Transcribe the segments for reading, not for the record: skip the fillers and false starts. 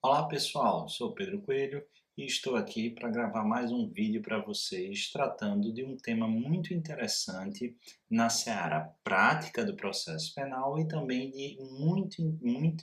Olá pessoal, sou Pedro Coelho e estou aqui para gravar mais um vídeo para vocês tratando de um tema muito interessante na seara prática do processo penal e também de muito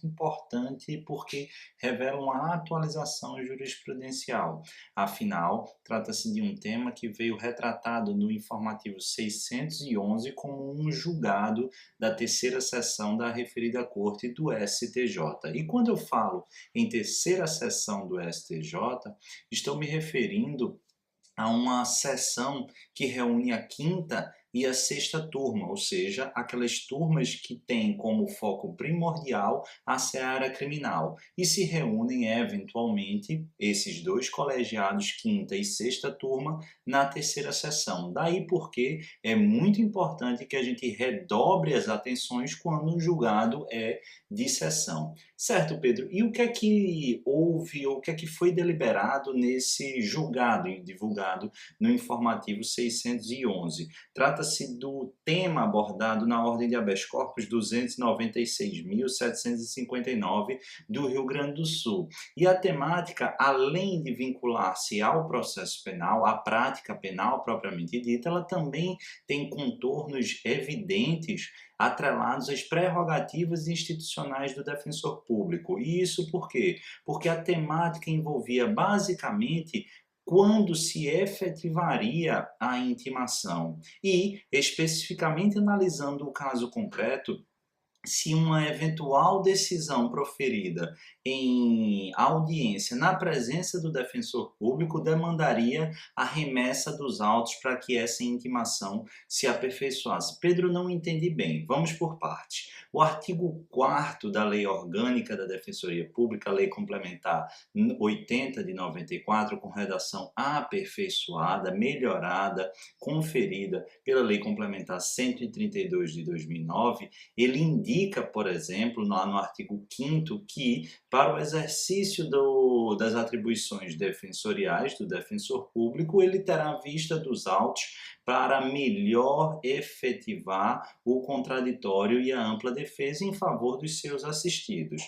importante porque revela uma atualização jurisprudencial. Afinal, trata-se de um tema que veio retratado no informativo 611 como um julgado da terceira sessão da referida corte do STJ. E quando eu falo em terceira sessão do STJ, estou me referindo a uma sessão que reúne a quinta e a sexta turma, ou seja, aquelas turmas que têm como foco primordial a seara criminal e se reúnem eventualmente esses dois colegiados, quinta e sexta turma, na terceira sessão. Daí porque é muito importante que a gente redobre as atenções quando o julgado é de sessão. Certo, Pedro? E o que é que houve, ou o que é que foi deliberado nesse julgado divulgado no informativo 611? Trata-se do tema abordado na ordem de habeas corpus 296.759 do Rio Grande do Sul. E a temática, além de vincular-se ao processo penal, à prática penal propriamente dita, ela também tem contornos evidentes atrelados às prerrogativas institucionais do defensor público. E isso por quê? Porque a temática envolvia basicamente quando se efetivaria a intimação e, especificamente analisando o caso concreto, se uma eventual decisão proferida em audiência na presença do defensor público demandaria a remessa dos autos para que essa intimação se aperfeiçoasse. Pedro, não entendi bem. Vamos por partes. O artigo 4º da Lei Orgânica da Defensoria Pública, a Lei Complementar 80 de 94, com redação aperfeiçoada, melhorada, conferida pela Lei Complementar 132 de 2009, ele indica, por exemplo, lá no artigo 5º, que para o exercício das atribuições defensoriais do defensor público, ele terá vista dos autos para melhor efetivar o contraditório e a ampla defesa em favor dos seus assistidos.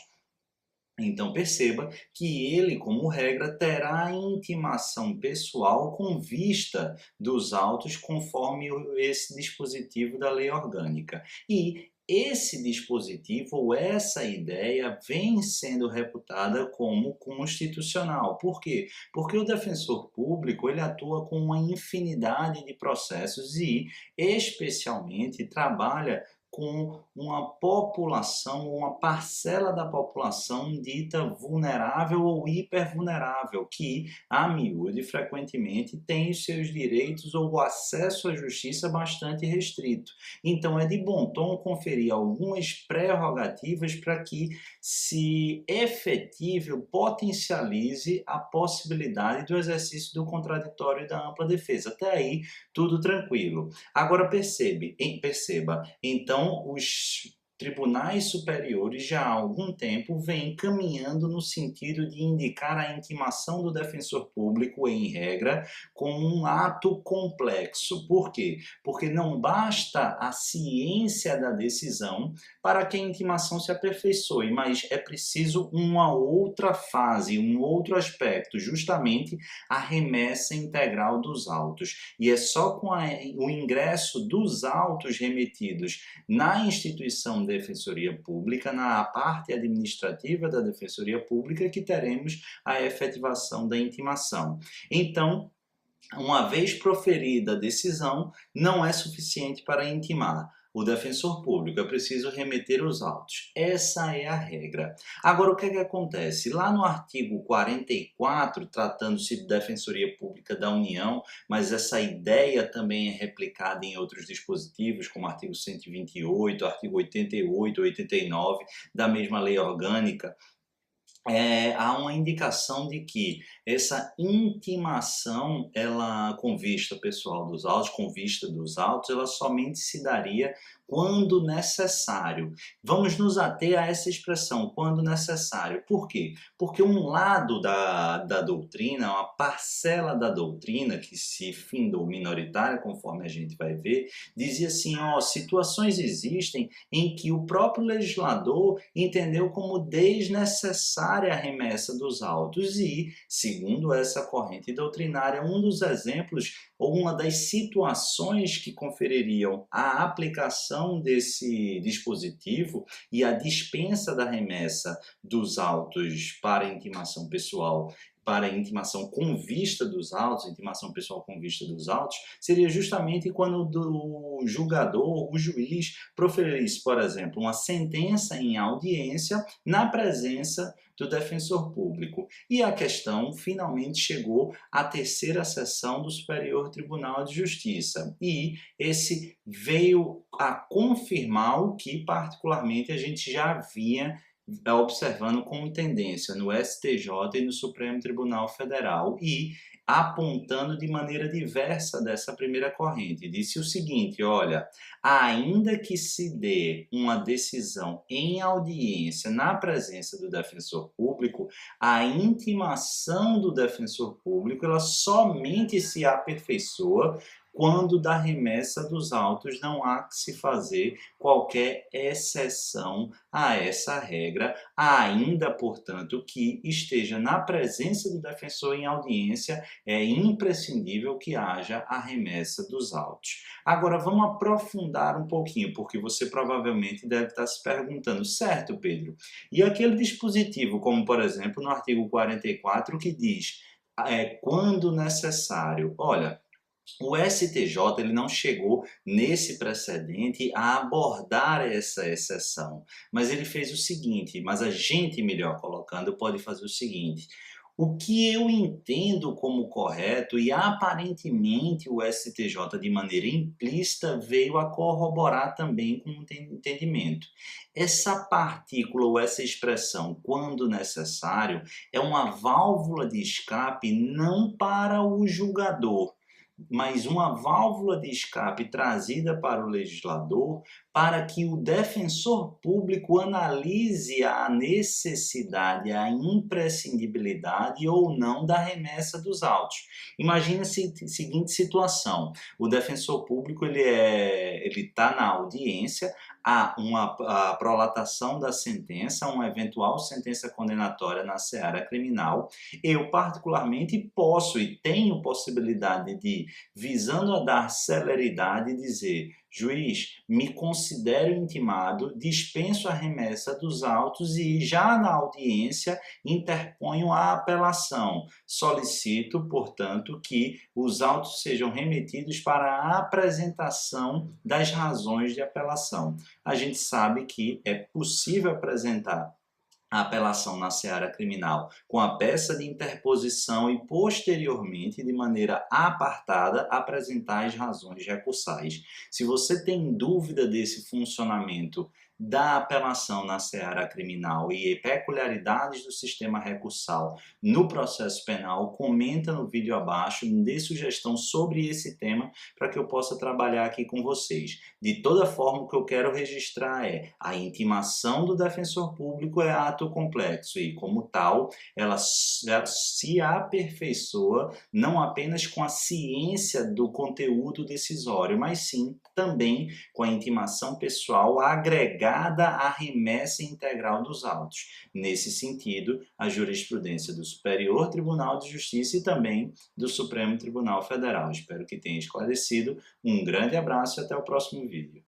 Então perceba que ele, como regra, terá intimação pessoal com vista dos autos conforme esse dispositivo da lei orgânica. E esse dispositivo ou essa ideia vem sendo reputada como constitucional. Por quê? Porque o defensor público ele atua com uma infinidade de processos e, especialmente, trabalha com uma população, uma parcela da população dita vulnerável ou hipervulnerável, que, a miúde, frequentemente tem os seus direitos ou o acesso à justiça bastante restrito. Então, é de bom tom conferir algumas prerrogativas para que se efetive ou potencialize a possibilidade do exercício do contraditório e da ampla defesa. Até aí, tudo tranquilo. Agora perceba, então os tribunais superiores já há algum tempo vêm caminhando no sentido de indicar a intimação do defensor público, em regra, como um ato complexo. Por quê? Porque não basta a ciência da decisão para que a intimação se aperfeiçoe, mas é preciso uma outra fase, um outro aspecto, justamente a remessa integral dos autos. E é só com o ingresso dos autos remetidos na instituição de Defensoria Pública, na parte administrativa da Defensoria Pública, que teremos a efetivação da intimação. Então, uma vez proferida a decisão, não é suficiente para intimar o defensor público, é preciso remeter os autos. Essa é a regra. Agora, o que é que acontece? Lá no artigo 44, tratando-se de Defensoria Pública da União, mas essa ideia também é replicada em outros dispositivos, como artigo 128, artigo 88, 89 da mesma lei orgânica, há uma indicação de que essa intimação, ela com vista pessoal dos autos, com vista dos autos, ela somente se daria quando necessário. Vamos nos ater a essa expressão, quando necessário. Por quê? Porque um lado da doutrina, uma parcela da doutrina, que se findou minoritária, conforme a gente vai ver, dizia assim, situações existem em que o próprio legislador entendeu como desnecessário necessária a remessa dos autos e, segundo essa corrente doutrinária, um dos exemplos ou uma das situações que confeririam a aplicação desse dispositivo e a dispensa da remessa dos autos para intimação pessoal, para intimação com vista dos autos, intimação pessoal com vista dos autos, seria justamente quando o julgador, o juiz, proferisse, por exemplo, uma sentença em audiência na presença do defensor público. E a questão finalmente chegou à terceira sessão do Superior Tribunal de Justiça. E esse veio a confirmar o que particularmente a gente já vinha observando como tendência no STJ e no Supremo Tribunal Federal e apontando de maneira diversa dessa primeira corrente. Disse o seguinte, olha, ainda que se dê uma decisão em audiência na presença do defensor público, a intimação do defensor público ela somente se aperfeiçoa quando da remessa dos autos não há que se fazer qualquer exceção a essa regra, ainda, portanto, que esteja na presença do defensor em audiência, é imprescindível que haja a remessa dos autos. Agora, vamos aprofundar um pouquinho, porque você provavelmente deve estar se perguntando, certo, Pedro? E aquele dispositivo, como por exemplo no artigo 44, que diz, quando necessário, olha, o STJ ele não chegou nesse precedente a abordar essa exceção, mas ele fez o seguinte, mas a gente, melhor colocando, pode fazer o seguinte, o que eu entendo como correto e aparentemente o STJ de maneira implícita veio a corroborar também com o entendimento. Essa partícula ou essa expressão, quando necessário, é uma válvula de escape não para o julgador, mas uma válvula de escape trazida para o legislador para que o defensor público analise a necessidade, a imprescindibilidade ou não da remessa dos autos. Imagina a seguinte situação, o defensor público ele está na audiência, há a prolatação da sentença, uma eventual sentença condenatória na seara criminal, eu particularmente posso e tenho possibilidade de, visando a dar celeridade, dizer, juiz, me considero intimado, dispenso a remessa dos autos e já na audiência interponho a apelação. Solicito, portanto, que os autos sejam remetidos para a apresentação das razões de apelação. A gente sabe que é possível apresentar a apelação na seara criminal com a peça de interposição e, posteriormente, de maneira apartada, apresentar as razões recursais. Se você tem dúvida desse funcionamento da apelação na seara criminal e peculiaridades do sistema recursal no processo penal, comenta no vídeo abaixo, me dê sugestão sobre esse tema para que eu possa trabalhar aqui com vocês. De toda forma, o que eu quero registrar é a intimação do defensor público é ato complexo e, como tal, ela se aperfeiçoa não apenas com a ciência do conteúdo decisório, mas sim também com a intimação pessoal agregada à remessa integral dos autos. Nesse sentido, a jurisprudência do Superior Tribunal de Justiça e também do Supremo Tribunal Federal. Espero que tenha esclarecido. Um grande abraço e até o próximo vídeo.